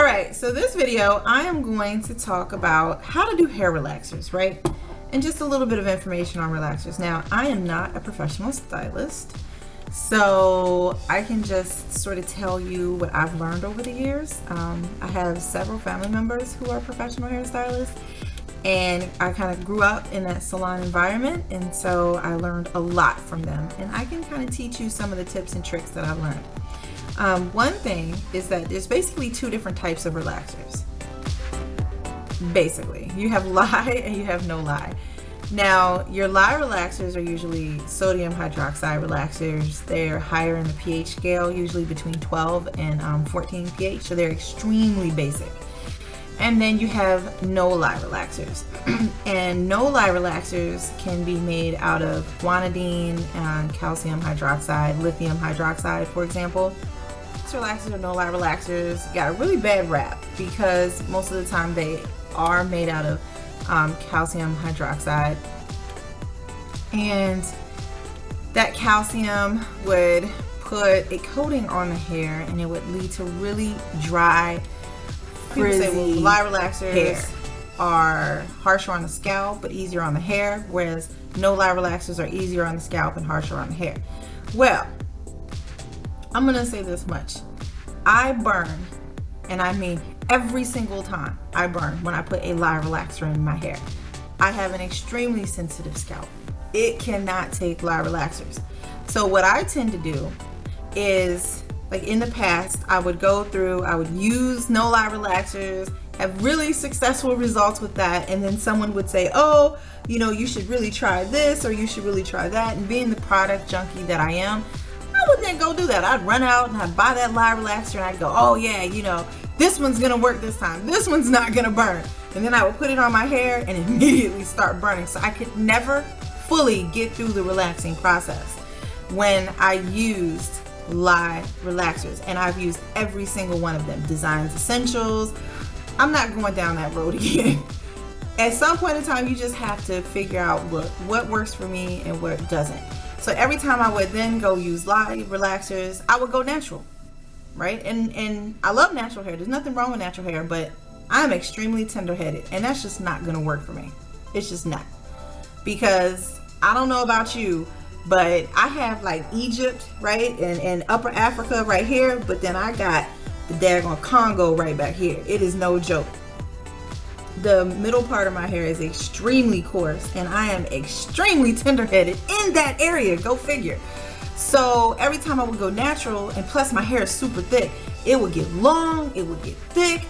right, so this video I am going to talk about how to do hair relaxers, right? And just a little bit of information on relaxers. Now, I am not a professional stylist, so I can just sort of tell you what I've learned over the years. I have several family members who are professional hairstylists, and I kind of grew up in that salon environment, and so I learned a lot from them, and I can kind of teach you some of the tips and tricks that I've learned. One thing is that there's basically two different types of relaxers. Basically, you have lye and you have no lye. Now, your lye relaxers are usually sodium hydroxide relaxers. They're higher in the pH scale, usually between 12 and 14 pH, so they're extremely basic. And then you have no lye relaxers. And no lye relaxers can be made out of guanidine, calcium hydroxide, lithium hydroxide, for example. Relaxers or no lye relaxers got a really bad rap because most of the time they are made out of calcium hydroxide, and that calcium would put a coating on the hair and it would lead to really dry, frizzy say, well, lye relaxers hair. Are harsher on the scalp but easier on the hair, whereas no lye relaxers are easier on the scalp and harsher on the hair. Well, I'm gonna say this much. I burn, and I mean every single time I burn when I put a lye relaxer in my hair. I have an extremely sensitive scalp. It cannot take lye relaxers. So what I tend to do is, like in the past, I would use no lye relaxers, have really successful results with that, and then someone would say, oh, you know, you should really try this or you should really try that. And being the product junkie that I am, I wouldn't go do that. I'd run out and I'd buy that lye relaxer and I'd go, oh yeah, you know, this one's gonna work this time. This one's not gonna burn. And then I would put it on my hair and immediately start burning. So I could never fully get through the relaxing process when I used lye relaxers. And I've used every single one of them. Designs Essentials. I'm not going down that road again. At some point in time, you just have to figure out what works for me and what doesn't. So every time I would then go use lye relaxers, I would go natural, right? And I love natural hair. There's nothing wrong with natural hair, but I'm extremely tender-headed, and that's just not gonna work for me. It's just not. Because I don't know about you, but I have like Egypt, right? And Upper Africa right here, but then I got the daggone Congo right back here. It is no joke. The middle part of my hair is extremely coarse, and I am extremely tender-headed in that area. Go figure. So every time I would go natural, and plus my hair is super thick, it would get long, it would get thick,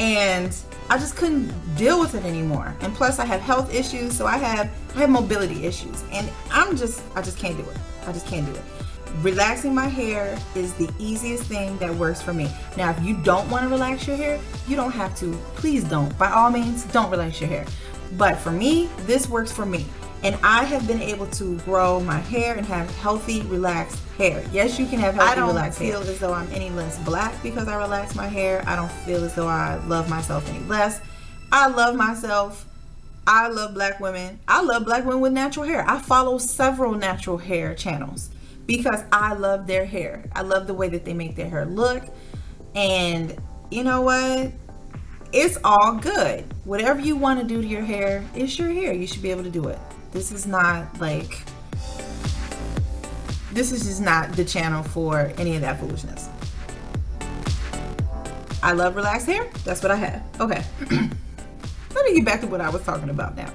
and I just couldn't deal with it anymore. And plus I have health issues, so I have mobility issues, and I just can't do it. I just can't do it. Relaxing my hair is the easiest thing that works for me. Now, if you don't want to relax your hair, you don't have to. Please don't. By all means, don't relax your hair. But for me, this works for me. And I have been able to grow my hair and have healthy, relaxed hair. Yes, you can have healthy, relaxed hair. I don't feel as though I'm any less black because I relax my hair. I don't feel as though I love myself any less. I love myself. I love black women. I love black women with natural hair. I follow several natural hair channels because I love their hair. I love the way that they make their hair look. And you know what? It's all good. Whatever you want to do to your hair, it's your hair. You should be able to do it. This is just not the channel for any of that foolishness. I love relaxed hair. That's what I have. Okay. Let me get back to what I was talking about now.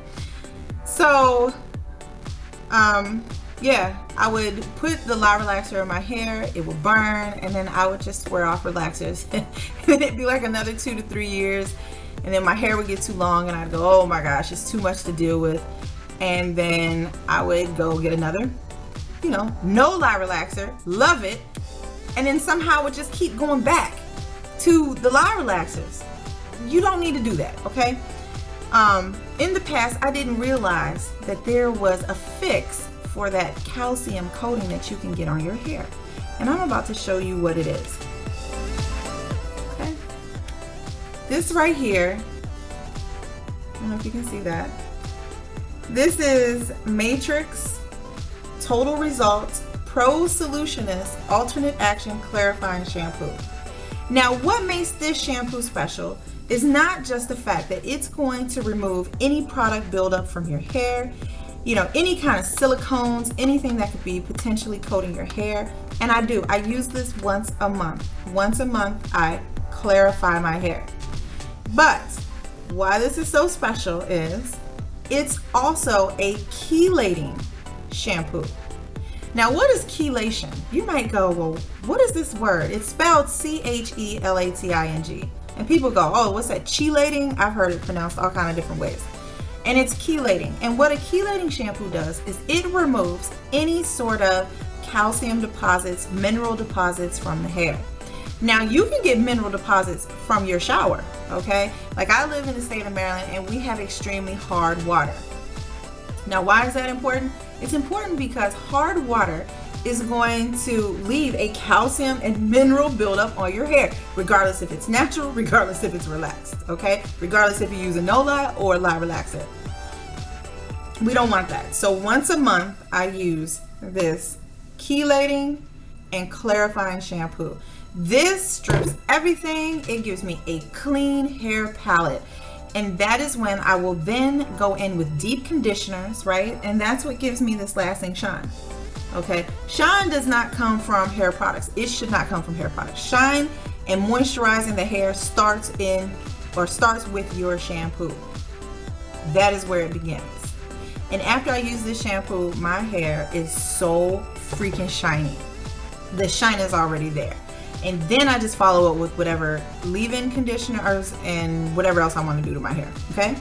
So, yeah, I would put the lye relaxer in my hair, it would burn, and then I would just swear off relaxers. And then it'd be like another 2 to 3 years, and then my hair would get too long, and I'd go, oh my gosh, it's too much to deal with. And then I would go get another, no lye relaxer, love it, and then somehow would just keep going back to the lye relaxers. You don't need to do that, okay? In the past, I didn't realize that there was a fix for that calcium coating that you can get on your hair. And I'm about to show you what it is. Okay. This right here, I don't know if you can see that. This is Matrix Total Results Pro Solutionist Alternate Action Clarifying Shampoo. Now, what makes this shampoo special is not just the fact that it's going to remove any product buildup from your hair, you know, any kind of silicones, anything that could be potentially coating your hair. And I use this once a month. Once a month, I clarify my hair. But why this is so special is it's also a chelating shampoo. Now, what is chelation? You might go, well, what is this word? It's spelled C-H-E-L-A-T-I-N-G. And people go, oh, what's that, chelating? I've heard it pronounced all kinds of different ways. And it's chelating. And what a chelating shampoo does is it removes any sort of calcium deposits, mineral deposits from the hair. Now, you can get mineral deposits from your shower, okay? Like, I live in the state of Maryland and we have extremely hard water. Now, why is that important? It's important because hard water is going to leave a calcium and mineral buildup on your hair, regardless if it's natural, regardless if it's relaxed, okay? Regardless if you use a no-lye or a lye relaxer. We don't want that. So once a month, I use this chelating and clarifying shampoo. This strips everything. It gives me a clean hair palette. And that is when I will then go in with deep conditioners, right? And that's what gives me this lasting shine. Okay, shine does not come from hair products. It should not come from hair products. Shine and moisturizing the hair starts with your shampoo. That is where it begins. And after I use this shampoo, my hair is so freaking shiny. The shine is already there. And then I just follow up with whatever leave-in conditioners and whatever else I want to do to my hair. Okay?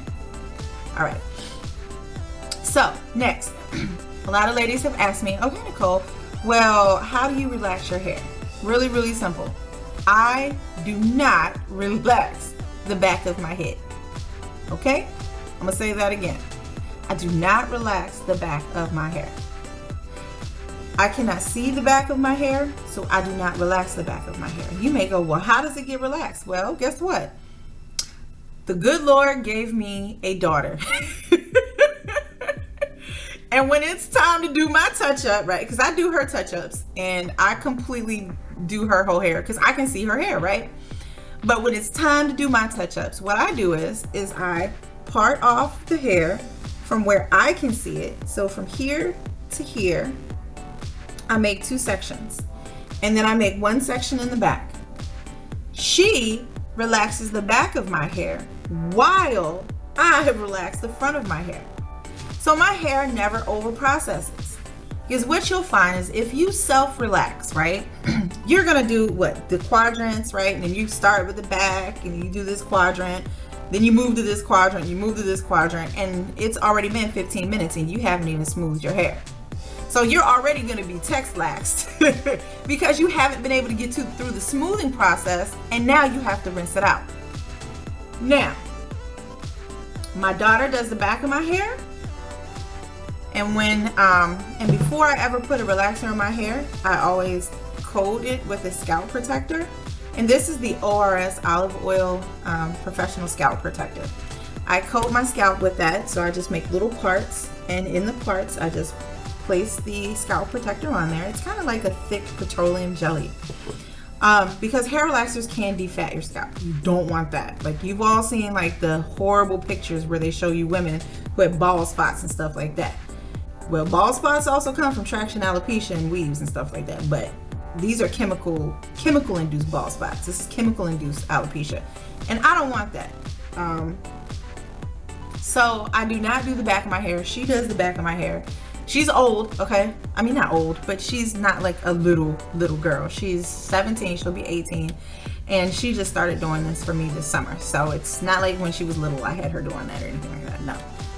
All right. So next, a lot of ladies have asked me, okay, Nicole, well, how do you relax your hair? Really, really simple. I do not relax the back of my head. Okay? I'm going to say that again. I do not relax the back of my hair. I cannot see the back of my hair, so I do not relax the back of my hair. You may go, well, how does it get relaxed? Well, guess what? The good Lord gave me a daughter. And when it's time to do my touch-up, right, because I do her touch-ups, and I completely do her whole hair, because I can see her hair, right? But when it's time to do my touch-ups, what I do is I part off the hair from where I can see it. So from here to here, I make 2 sections, and then I make 1 section in the back. She relaxes the back of my hair while I have relaxed the front of my hair. So my hair never over processes. Because what you'll find is if you self-relax, right, you're gonna do what? The quadrants, right? And then you start with the back and you do this quadrant, then you move to this quadrant, you move to this quadrant, and it's already been 15 minutes and you haven't even smoothed your hair. So you're already going to be text-laxed because you haven't been able to get through the smoothing process, and now you have to rinse it out. Now, my daughter does the back of my hair, and before I ever put a relaxer in my hair, I always coat it with a scalp protector, and this is the ORS Olive Oil Professional Scalp Protector. I coat my scalp with that, so I just make little parts, and in the parts I just place the scalp protector on there. It's kind of like a thick petroleum jelly. Because hair relaxers can defat your scalp. You don't want that. Like, you've all seen like the horrible pictures where they show you women with bald spots and stuff like that. Well, bald spots also come from traction alopecia and weaves and stuff like that, but these are chemical induced bald spots. This is chemical induced alopecia, and I don't want that. So I do not do the back of my hair. She does the back of my hair. She's old, okay? I mean, not old, but she's not like a little girl. She's 17, she'll be 18, and she just started doing this for me this summer. So it's not like when she was little I had her doing that or anything like that. No,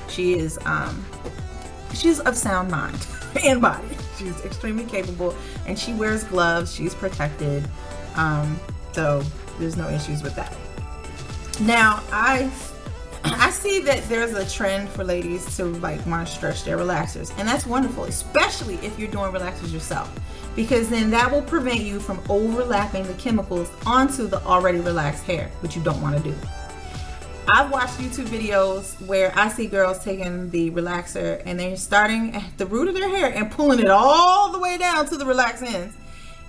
she's of sound mind and body. She's extremely capable, and she wears gloves. She's protected, so there's no issues with that. Now, I see that there's a trend for ladies to like want to stretch their relaxers, and that's wonderful, especially if you're doing relaxers yourself, because then that will prevent you from overlapping the chemicals onto the already relaxed hair, which you don't want to do. I've watched YouTube videos where I see girls taking the relaxer and they're starting at the root of their hair and pulling it all the way down to the relaxed ends,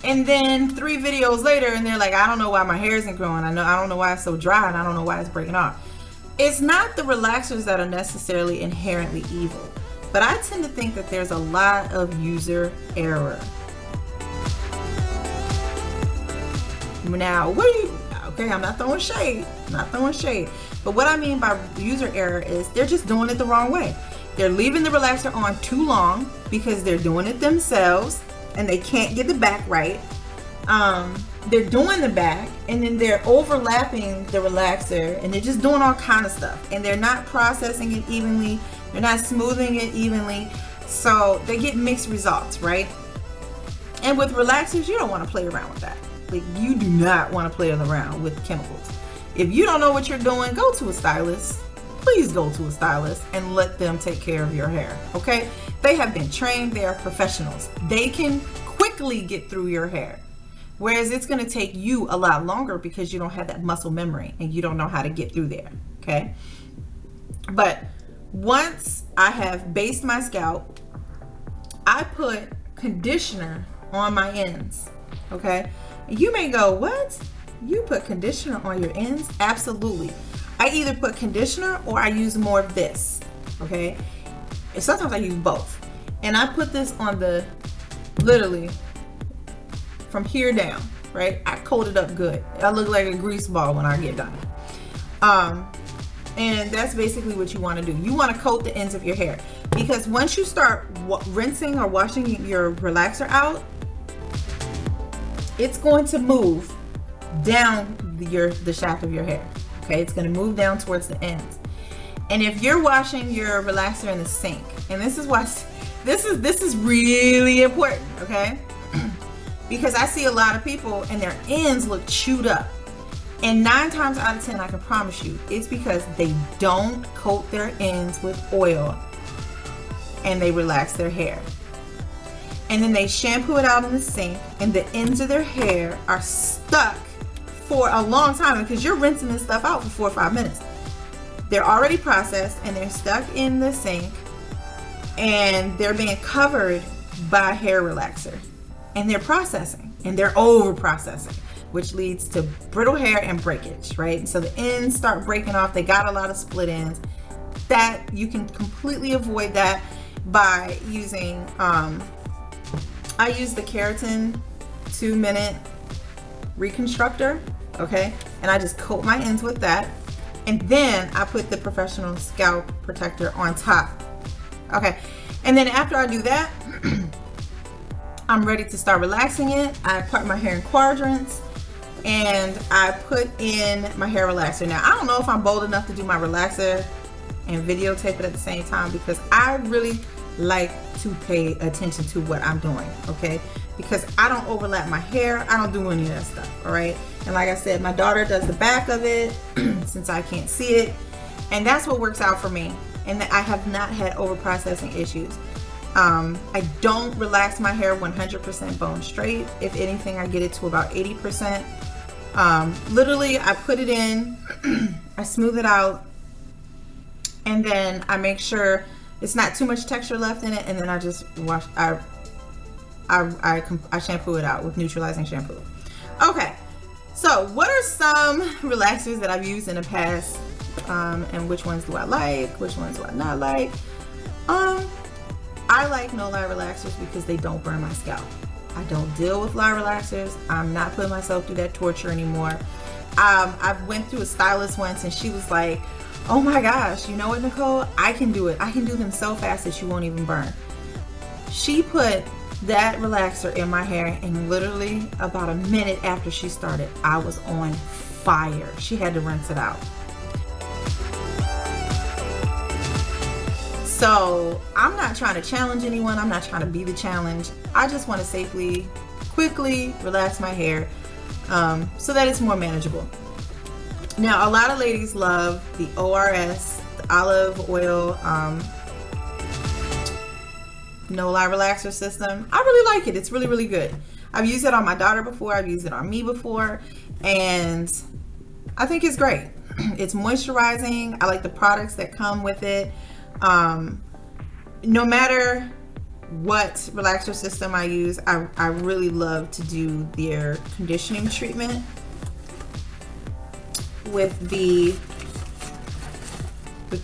And then 3 videos later, and they're like, I don't know why my hair isn't growing. I don't know why it's so dry, and I don't know why it's breaking off. It's not the relaxers that are necessarily inherently evil, but I tend to think that there's a lot of user error. Now, okay, I'm not throwing shade, but what I mean by user error is they're just doing it the wrong way. They're leaving the relaxer on too long because they're doing it themselves and they can't get the back right. They're doing the back and then they're overlapping the relaxer and they're just doing all kind of stuff, and they're not processing it evenly, they're not smoothing it evenly, so they get mixed results, right? And with relaxers, you don't want to play around with that. Like, you do not want to play around with chemicals. If you don't know what you're doing, go to a stylist. Please go to a stylist and let them take care of your hair, okay? They have been trained, they are professionals. They can quickly get through your hair. Whereas it's going to take you a lot longer because you don't have that muscle memory and you don't know how to get through there, okay? But once I have based my scalp, I put conditioner on my ends, okay? And you may go, what? You put conditioner on your ends? Absolutely. I either put conditioner or I use more of this, okay? And sometimes I use both. And I put this on the, literally, from here down, right? I coat it up good. I look like a grease ball when I get done. And that's basically what you want to do. You want to coat the ends of your hair, because once you start rinsing or washing your relaxer out, it's going to move down the shaft of your hair. Okay, it's going to move down towards the ends. And if you're washing your relaxer in the sink, and this is why this is really important, okay? Because I see a lot of people and their ends look chewed up. And 9 times out of 10, I can promise you, it's because they don't coat their ends with oil and they relax their hair. And then they shampoo it out in the sink and the ends of their hair are stuck for a long time, because you're rinsing this stuff out for 4 or 5 minutes. They're already processed and they're stuck in the sink and they're being covered by hair relaxer. And they're processing and they're over processing, which leads to brittle hair and breakage, right? So the ends start breaking off. They got a lot of split ends. That you can completely avoid that by using, I use the keratin 2-minute reconstructor, okay? And I just coat my ends with that. And then I put the professional scalp protector on top, okay? And then after I do that, I'm ready to start relaxing it. I part my hair in quadrants and I put in my hair relaxer. Now, I don't know if I'm bold enough to do my relaxer and videotape it at the same time, because I really like to pay attention to what I'm doing, okay? Because I don't overlap my hair. I don't do any of that stuff, all right? And like I said, my daughter does the back of it since I can't see it. And that's what works out for me. And I have not had over-processing issues. I don't relax my hair 100% bone straight. If anything, I get it to about 80%. Literally, I put it in, I smooth it out, and then I make sure it's not too much texture left in it, and then I just wash, I shampoo it out with neutralizing shampoo. Okay, so what are some relaxers that I've used in the past, and which ones do I like, which ones do I not like? I like no lye relaxers because they don't burn my scalp. I don't deal with lye relaxers. I'm not putting myself through that torture anymore. I went through a stylist once and she was like, oh my gosh, you know what, Nicole? I can do it. I can do them so fast that you won't even burn. She put that relaxer in my hair and literally about a minute after she started, I was on fire. She had to rinse it out. So I'm not trying to challenge anyone. I'm not trying to be the challenge. I just want to safely, quickly relax my hair so that it's more manageable. Now, a lot of ladies love the ORS, the olive oil, no lye relaxer system. I really like it. It's really, really good. I've used it on my daughter before. I've used it on me before. And I think it's great. It's moisturizing. I like the products that come with it. No matter what relaxer system I use. I really love to do their conditioning treatment with the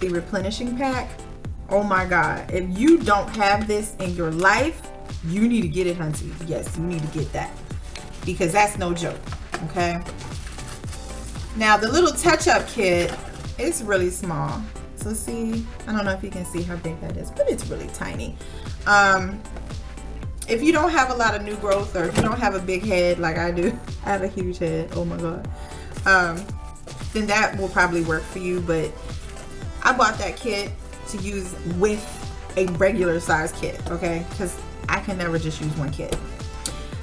replenishing pack. Oh my God, if you don't have this in your life, you need to get it, hunty. Yes, you need to get that, because that's no joke. Okay, now the little touch-up kit is really small. So see, I don't know if you can see how big that is, but it's really tiny. If you don't have a lot of new growth, or if you don't have a big head like I do, I have a huge head, oh my God, then that will probably work for you. But I bought that kit to use with a regular size kit, okay? Because I can never just use one kit.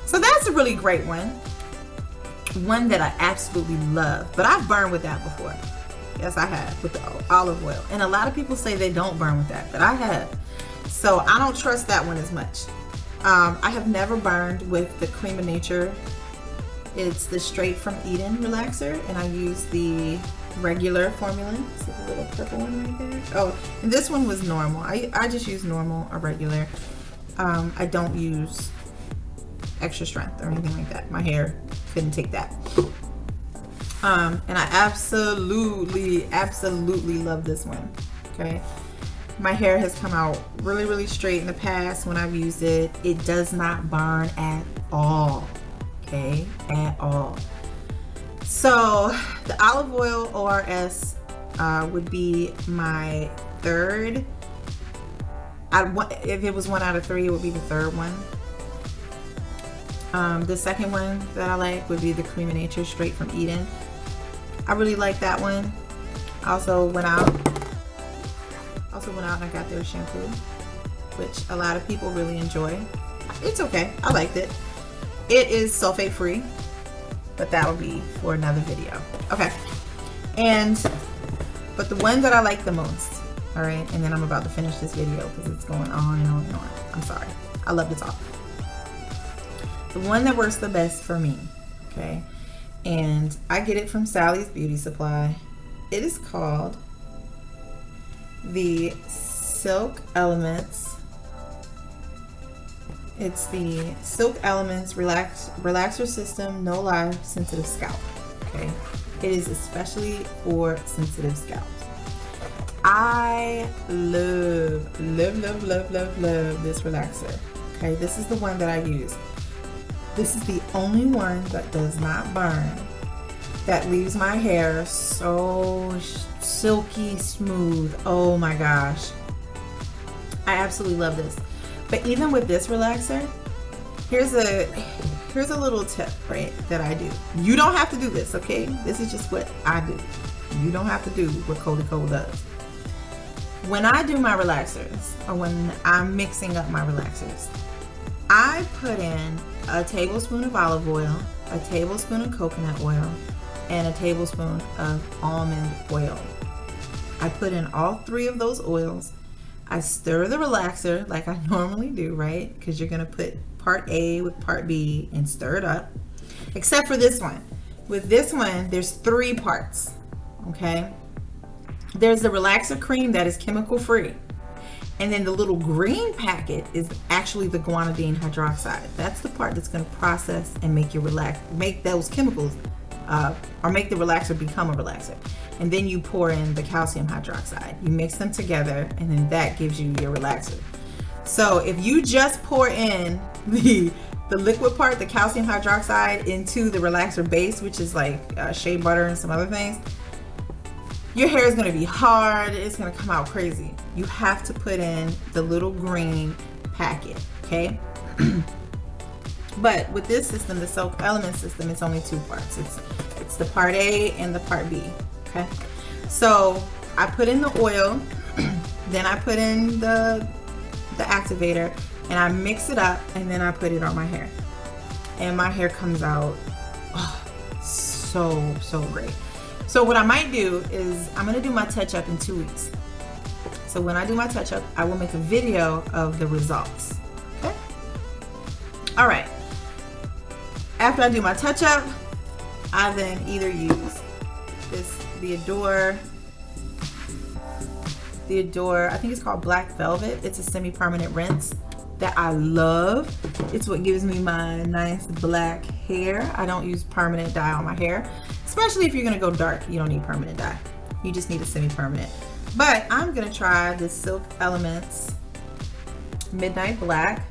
So that's a really great one that I absolutely love. But I've burned with that before. Yes, I have, with the olive oil. And a lot of people say they don't burn with that, but I have. So I don't trust that one as much. I have never burned with the Cream of Nature. It's the Straight from Eden relaxer, and I use the regular formula. See the little purple one right there? Oh, and this one was normal. I just use normal or regular. I don't use extra strength or anything like that. My hair couldn't take that. And I absolutely love this one. Okay, my hair has come out really, really straight in the past when I've used it. It does not burn at all. Okay, at all. So the olive oil ORS would be my third. If it was 1 out of 3, it would be the third one. The second one that I like would be the Cream of Nature Straight from Eden. I really like that one. I also went out and I got their shampoo, which a lot of people really enjoy. It's okay. I liked it. It is sulfate free, but that'll be for another video. Okay. But the one that I like the most, all right, and then I'm about to finish this video because it's going on and on and on. I'm sorry. I love to talk. The one that works the best for me, okay, and I get it from Sally's Beauty Supply. It is called the Silk Elements. It's the Silk Elements Relaxer System No Lie Sensitive Scalp. Okay, it is especially for sensitive scalps. I love this relaxer. Okay, this is the one that I use. This is the only one that does not burn, that leaves my hair so silky smooth. Oh my gosh, I absolutely love this. But even with this relaxer, here's a little tip, right, that I do. You don't have to do this, okay? This is just what I do. You don't have to do what Cody Cole does. When I do my relaxers, or when I'm mixing up my relaxers, I put in a tablespoon of olive oil, a tablespoon of coconut oil, and a tablespoon of almond oil. I put in all 3 of those oils. I stir the relaxer like I normally do, right? Because you're going to put part A with part B and stir it up. Except for this one. With this one, there's 3 parts, okay? There's the relaxer cream that is chemical free. And then the little green packet is actually the guanidine hydroxide. That's the part that's going to process and make those chemicals, or make the relaxer become a relaxer. And then you pour in the calcium hydroxide. You mix them together, and then that gives you your relaxer. So if you just pour in the liquid part, the calcium hydroxide, into the relaxer base, which is like shea butter and some other things, your hair is going to be hard. It's going to come out crazy. You have to put in the little green packet, okay? But with this system, the Silk Element system, it's only 2 parts. It's the part A and the part B, okay? So I put in the oil, then I put in the activator, and I mix it up, and then I put it on my hair. And my hair comes out so great. So what I might do is I'm going to do my touch-up in 2 weeks. So when I do my touch-up, I will make a video of the results. Okay? All right. After I do my touch-up, I then either use the Adore, I think it's called Black Velvet. It's a semi-permanent rinse. that I love. It's what gives me my nice black hair. I don't use permanent dye on my hair, especially if you're gonna go dark. You don't need permanent dye. You just need a semi-permanent. But I'm gonna try this Silk Elements Midnight Black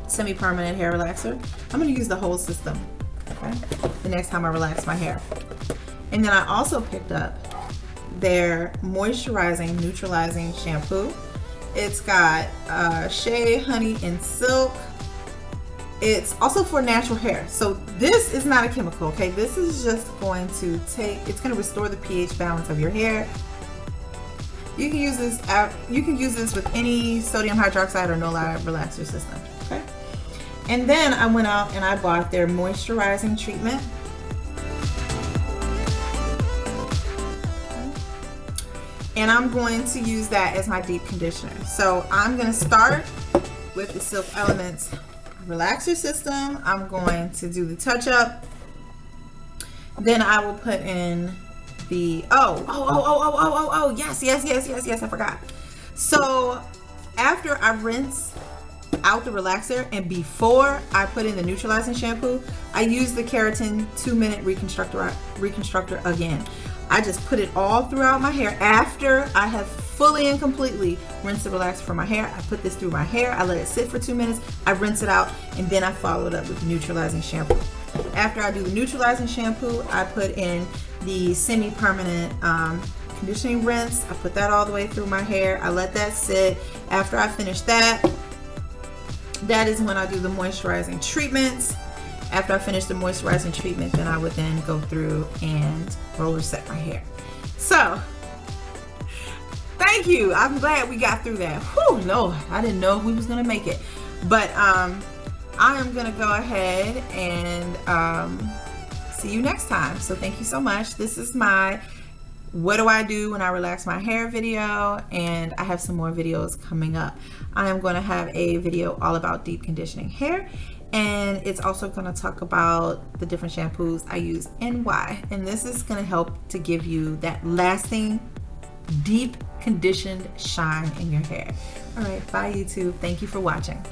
semi-permanent hair relaxer. I'm gonna use the whole system, okay, the next time I relax my hair. And then I also picked up their moisturizing, neutralizing shampoo. It's got shea, honey, and silk. It's also for natural hair. So this is not a chemical, okay? This is just going to it's gonna restore the pH balance of your hair. You can use this with any sodium hydroxide or no lye relaxer system, okay? And then I went out and I bought their moisturizing treatment. And I'm going to use that as my deep conditioner. So I'm going to start with the Silk Elements relaxer system. I'm going to do the touch up. Then I will put in the yes, I forgot. So after I rinse out the relaxer and before I put in the neutralizing shampoo, I use the keratin 2-minute reconstructor again. I just put it all throughout my hair after I have fully and completely rinsed the relaxer from my hair. I put this through my hair, I let it sit for 2 minutes, I rinse it out, and then I follow it up with the neutralizing shampoo. After I do the neutralizing shampoo, I put in the semi-permanent conditioning rinse. I put that all the way through my hair. I let that sit. After I finish that, that is when I do the moisturizing treatments. After I finish the moisturizing treatment, then I would then go through and roller set my hair. So, thank you. I'm glad we got through that. Whew, Lord, I didn't know if we was gonna make it. But I am gonna go ahead and see you next time. So thank you so much. This is my what do I do when I relax my hair video, and I have some more videos coming up. I am going to have a video all about deep conditioning hair, and it's also going to talk about the different shampoos I use and why. And this is going to help to give you that lasting, deep conditioned shine in your hair. All right, bye YouTube. Thank you for watching.